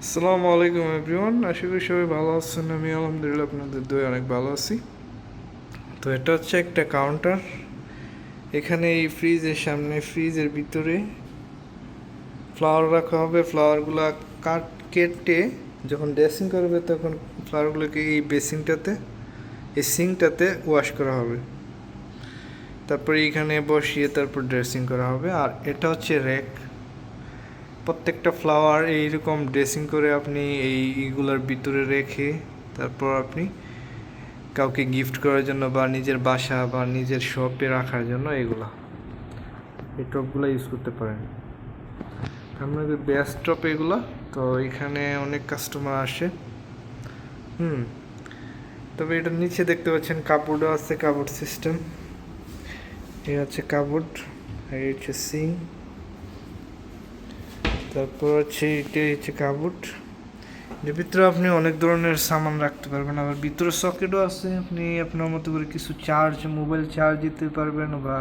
আসসালামু আলাইকুম এভরিওয়ান, আশা করি সবাই ভালো আছেন। আমি আলহামদুলিল্লাহ আপনাদের দয়ে অনেক ভালো আছি। তো এটা হচ্ছে একটা কাউন্টার। এখানে এই ফ্রিজের ভিতরে ফ্লাওয়ার রাখা হবে। ফ্লাওয়ারগুলো কেটে যখন ড্রেসিং করবে তখন ফ্লাওয়ারগুলোকে এই সিঙ্কটাতে ওয়াশ করা হবে। তারপরে এখানে বসিয়ে তারপর ড্রেসিং করা হবে। আর এটা হচ্ছে র্যাক। প্রত্যেকটা ফ্লাওয়ার এইরকম ড্রেসিং করে আপনি এইগুলোর ভিতরে রেখে তারপর আপনি কাউকে গিফট করার জন্য বা নিজের বাসা বা নিজের শপে রাখার জন্য এই টপগুলো ইউজ করতে পারেন। আপনাদের বেস্ট টপ এগুলো। তো এখানে অনেক কাস্টমার আসে। তবে এটার নিচে দেখতে পাচ্ছেন কাপড়ও আছে, কাপড় সিস্টেম। এই হচ্ছে কাপড়, এই হচ্ছে সিং, তারপর হচ্ছে এটাই হচ্ছে কাপড়। এর ভিতরে আপনি অনেক ধরনের সামান রাখতে পারবেন। আবার ভিতরে সকেটও আছে, আপনি আপনার মতো করে কিছু মোবাইল চার্জ দিতে পারবেন বা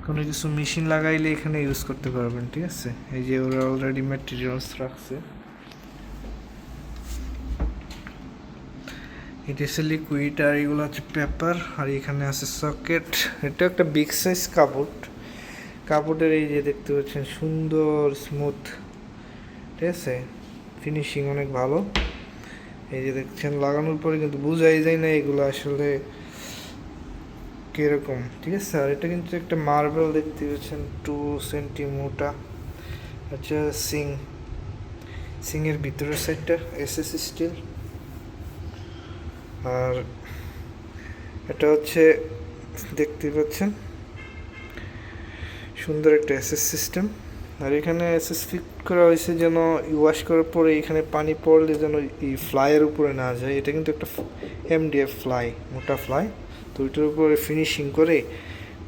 কোনো কিছু মেশিন লাগাইলে এখানে ইউজ করতে পারবেন। ঠিক আছে, এই যে ওরা অলরেডি ম্যাটেরিয়ালস রাখছে। এটা হচ্ছে লিকুইড আর এগুলো হচ্ছে পেপার। আর এখানে আছে সকেট। এটা একটা বিগ সাইজ কাপড়ের এই যে দেখতে পাচ্ছেন সুন্দর স্মুথ। ঠিক আছে, ফিনিশিং অনেক ভালো। এই যে দেখছেন লাগানোর পরে কিন্তু বোঝাই যায় না এগুলো আসলে কিরকম। ঠিক আছে, আর এটা কিন্তু একটা মার্বেল দেখতে পাচ্ছেন 2 সেন্টি মোটা। আচ্ছা, সিংয়ের ভিতরের সাইডটা এসএস স্টিল। আর এটা হচ্ছে দেখতে পাচ্ছেন সুন্দর একটা এসএস সিস্টেম। আর এখানে এসএস ফিট করা হয়েছে যেন ওয়াশ করার পরে এখানে পানি পড়লে যেন এই ফ্লাইয়ের উপরে না যায়। এটা কিন্তু একটা এমডিএফ ফ্লাই, মোটা ফ্লাই। তো ওইটার উপরে ফিনিশিং করে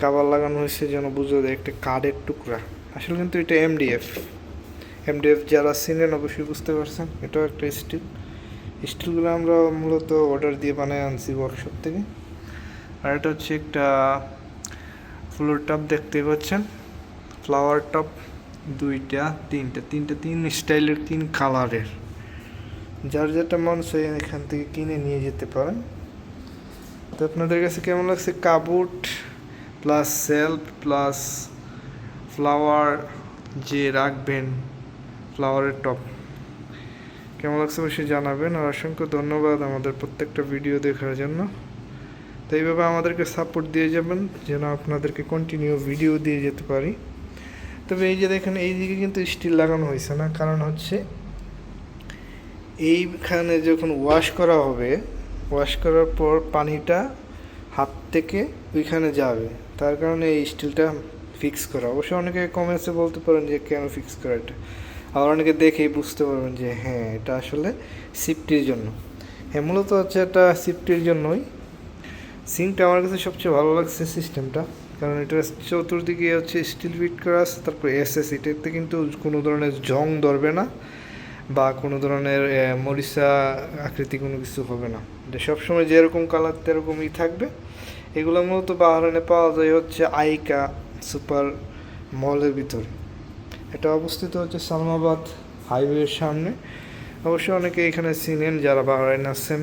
কাভার লাগানো হয়েছে যেন বুঝা যায় একটা কাঠের টুকরা। আসলে কিন্তু এটা এমডিএফ যারা চিনেন অবশ্যই বুঝতে পারছেন। এটাও একটা স্টিলগুলো আমরা মূলত অর্ডার দিয়ে বানায় আনছি ওয়ার্কশপ থেকে। আর এটা হচ্ছে একটা ফ্লোর টপ দেখতে পাচ্ছেন, ফ্লাওয়ার টপ। তিন স্টাইলের, 3 কালারের। যার যেটা মন চাই এখান থেকে কিনে নিয়ে যেতে পারেন। তো আপনাদের কাছে কেমন লাগছে কাপড় প্লাস সেলফ প্লাস ফ্লাওয়ার যে রাখবেন, ফ্লাওয়ারের টপ কেমন লাগছে অবশ্যই জানাবেন। আর অসংখ্য ধন্যবাদ আমাদের প্রত্যেকটা ভিডিও দেখার জন্য। তো এইভাবে আমাদেরকে সাপোর্ট দিয়ে যাবেন যেন আপনাদেরকে কন্টিনিউ ভিডিও দিয়ে যেতে পারি। তবে এই যে দেখেন এইদিকে কিন্তু স্টিল লাগানো হয়েছে না, কারণ হচ্ছে এইখানে যখন ওয়াশ করা হবে, ওয়াশ করার পর পানিটা হাত থেকে ওইখানে যাবে, তার কারণে এই স্টিলটা ফিক্স করা। অবশ্যই অনেকে কমেন্টসে বলতে পারেন যে কেন ফিক্স করা এটা। আবার অনেকে দেখেই বুঝতে পারবেন যে হ্যাঁ এটা আসলে সেফটির জন্য। হ্যাঁ, মূলত হচ্ছে এটা সেফটির জন্যই। সিঙ্কটা আমার কাছে সবচেয়ে ভালো লাগছে সিস্টেমটা, কারণ এটা চতুর্দিকে হচ্ছে স্টিল ফিট করা আছে। তারপর এসএস, এটাতে কিন্তু কোনো ধরনের জং ধরবে না বা কোনো ধরনের মরিচা আকৃতি কোনো কিছু হবে না। এটা সবসময় যেরকম কালার তেরকমই থাকবে। এগুলো মূলত বাহরাইনে পাওয়া যায় হচ্ছে আইকা সুপার মলের ভিতরে। এটা অবস্থিত হচ্ছে সালমাবাদ হাইওয়ের সামনে। অবশ্যই অনেকে এখানে চিনেন যারা বাহরাইন আছেন,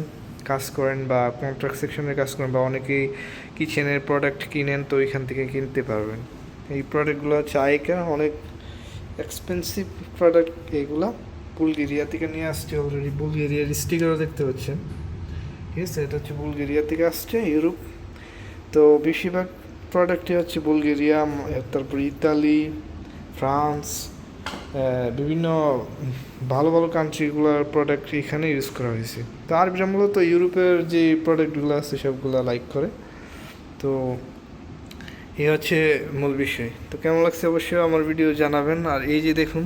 কাজ করেন বা কন্ট্রাক্ট সেকশনের কাজ করেন বা অনেকেই কিচেনের প্রোডাক্ট কিনেন, তো এখান থেকে কিনতে পারবেন। এই প্রোডাক্টগুলো হচ্ছে আইকা, অনেক এক্সপেন্সিভ প্রোডাক্ট এগুলা। বুলগেরিয়া থেকে নিয়ে আসছে অলরেডি। বুলগেরিয়ার স্টিকারও দেখতে পাচ্ছেন। ঠিক আছে, এটা হচ্ছে বুলগেরিয়া থেকে আসছে, ইউরোপ। তো বেশিরভাগ প্রোডাক্টই হচ্ছে বুলগেরিয়া, তারপর ইতালি, ফ্রান্স, বিভিন্ন ভালো ভালো কান্ট্রিগুলোর প্রোডাক্ট এখানে ইউজ করা হয়েছে। তো আরবিরা মূলত ইউরোপের যে প্রোডাক্টগুলো আছে সবগুলো লাইক করে। তো এই হচ্ছে মূল বিষয়। তো কেমন লাগছে অবশ্যই আমার ভিডিও জানাবেন। আর এই যে দেখুন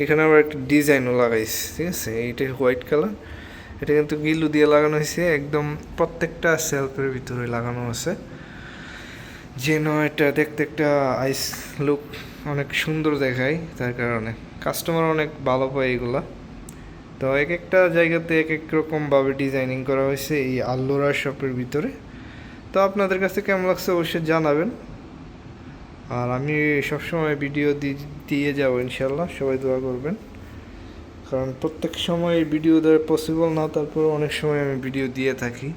এখানে আবার একটা ডিজাইনও লাগাইছে। ঠিক আছে, এইটা হোয়াইট কালার। এটা কিন্তু গিলু দিয়ে লাগানো হয়েছে, একদম প্রত্যেকটা সেলফের ভিতরে লাগানো আছে যেন এটা দেখতে একটা আইস লুক অনেক সুন্দর দেখায়। তার কারণে কাস্টমার অনেক ভালো পায় এগুলা। তো এক একটা জায়গাতে এক এক রকমভাবে ডিজাইনিং করা হয়েছে এই আল্লোরা শপের ভিতরে। তো আপনাদের কাছে কেমন লাগছে অবশ্যই জানাবেন। আর আমি সবসময় ভিডিও দিয়ে যাবো ইনশাল্লাহ, সবাই দোয়া করবেন। কারণ প্রত্যেক সময় ভিডিও দেওয়া পসিবল না, তারপর অনেক সময় আমি ভিডিও দিয়ে থাকি।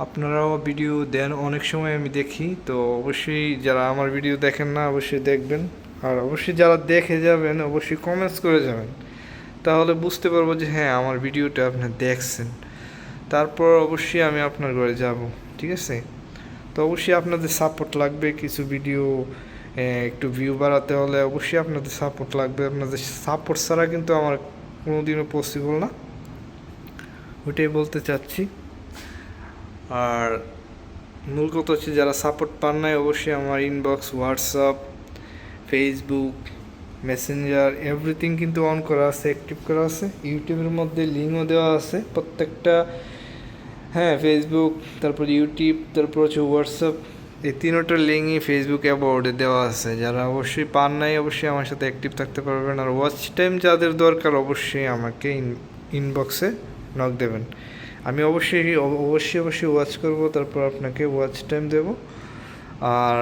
আপনারাও ভিডিও দেন, অনেক সময় আমি দেখি। তো অবশ্যই যারা আমার ভিডিও দেখেন না অবশ্যই দেখবেন, আর অবশ্যই যারা দেখে যাবেন অবশ্যই কমেন্টস করে যাবেন, তাহলে বুঝতে পারবো যে হ্যাঁ আমার ভিডিওটা আপনি দেখছেন। তারপর অবশ্যই আমি আপনার ঘরে যাব, ঠিক আছে? তো অবশ্যই আপনাদের সাপোর্ট লাগবে, কিছু ভিডিও একটু ভিউ বাড়াতে হলে অবশ্যই আপনাদের সাপোর্ট লাগবে। আপনাদের সাপোর্ট ছাড়া কিন্তু আমার কোনোদিনও পসিবল না, ওইটাই বলতে চাচ্ছি। আর মূল কথা হচ্ছে যারা সাপোর্ট পান নাই অবশ্যই আমার inbox, WhatsApp, Facebook, Messenger everything কিন্তু অন করা আছে, অ্যাক্টিভ করা আছে। ইউটিউবের মধ্যে লিঙ্কও দেওয়া আছে প্রত্যেকটা, হ্যাঁ ফেসবুক, তারপর ইউটিউব, তারপর হচ্ছে হোয়াটসঅ্যাপ, এই তিনোটার লিঙ্কই ফেসবুক অ্যাবাউটে দেওয়া আছে। যারা অবশ্যই পান নাই অবশ্যই আমার সাথে অ্যাক্টিভ থাকতে পারবেন। আর ওয়াচ টাইম যাদের দরকার অবশ্যই আমাকে ইনবক্সে নক দেবেন, আমি অবশ্যই অবশ্যই অবশ্যই ওয়াচ করব, তারপর আপনাকে ওয়াচ টাইম দেব। আর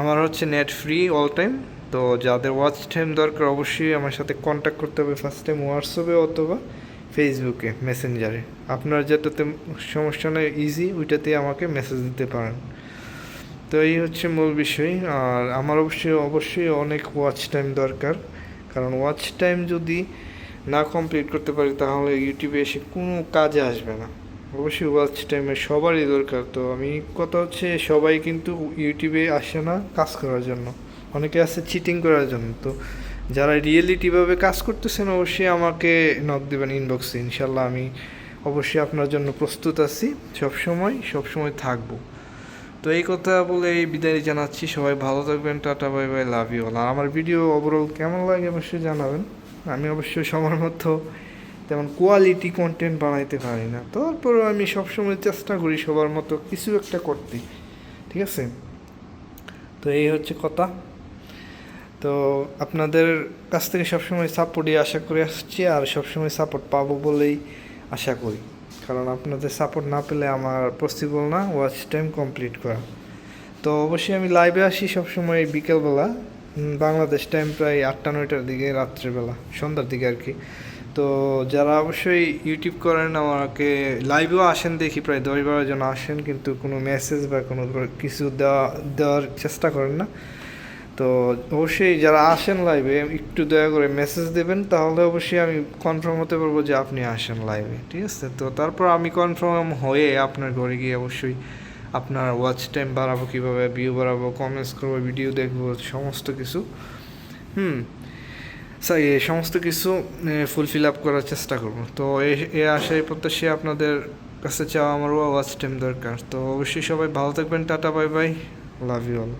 আমার হচ্ছে নেট ফ্রি অল টাইম। তো যাদের ওয়াচ টাইম দরকার অবশ্যই আমার সাথে কন্ট্যাক্ট করতে হবে, ফার্স্ট টাইম হোয়াটসঅ্যাপে অথবা ফেসবুকে, মেসেঞ্জারে। আপনার যেটাতে সমস্যা নেই ইজি ওইটাতে আমাকে মেসেজ দিতে পারেন। তো এই হচ্ছে মূল বিষয়। আর আমার অবশ্যই অবশ্যই অনেক ওয়াচ টাইম দরকার, কারণ ওয়াচ টাইম যদি না কমপ্লিট করতে পারি তাহলে ইউটিউবে এসে কোনো কাজে আসবে না। অবশ্যই ওয়াচ টাইমে সবারই দরকার। তো আমি কথা হচ্ছে সবাই কিন্তু ইউটিউবে আসে না কাজ করার জন্য, অনেকে আসে চিটিং করার জন্য। তো যারা রিয়েলিটিভাবে কাজ করতেছেন অবশ্যই আমাকে নক দেবেন ইনবক্সে, ইনশাল্লাহ আমি অবশ্যই আপনার জন্য প্রস্তুত আছি, সবসময় থাকবো। তো এই কথা বলে এই বিদায় জানাচ্ছি, সবাই ভালো থাকবেন, tata bye bye, love you all. আর আমার ভিডিও ওভারঅল কেমন লাগে অবশ্যই জানাবেন। আমি অবশ্যই সবার মতো তেমন কোয়ালিটি কন্টেন্ট বানাইতে পারি না, তারপরেও আমি সবসময় চেষ্টা করি সবার মতো কিছু একটা করতে, ঠিক আছে? তো এই হচ্ছে কথা। তো আপনাদের কাছ থেকে সবসময় সাপোর্টই আশা করে আসছি, আর সবসময় সাপোর্ট পাবো বলেই আশা করি, কারণ আপনাদের সাপোর্ট না পেলে আমার পসিবল না ওয়াচ টাইম কমপ্লিট করা। তো অবশ্যই আমি লাইভে আসি সবসময় বিকেলবেলা, বাংলাদেশ টাইম প্রায় 8টা-9টার দিকে, রাত্রেবেলা সন্ধ্যার দিকে আর কি। তো যারা অবশ্যই ইউটিউব করেন আমাকে লাইভেও আসেন, দেখি প্রায় 10-12 জন আসেন, কিন্তু কোনো মেসেজ বা কোনো কিছু দেওয়ার চেষ্টা করেন না। তো অবশ্যই যারা আসেন লাইভে একটু দয়া করে মেসেজ দেবেন, তাহলে অবশ্যই আমি কনফার্ম হতে পারবো যে আপনি আসেন লাইভে, ঠিক আছে? তো তারপর আমি কনফার্ম হয়ে আপনার ঘরে গিয়ে অবশ্যই আপনার ওয়াচ টাইম বাড়াবো, কীভাবে ভিউ বাড়াবো, কমেন্টস করবো, ভিডিও দেখবো, সমস্ত কিছু এই সমস্ত কিছু ফুলফিল আপ করার চেষ্টা করবো। তো এ আশায় প্রত্যাশী আপনাদের কাছে চাওয়া আমারও ওয়াচ টাইম দরকার। তো অবশ্যই সবাই ভালো থাকবেন, tata bye bye, love you all.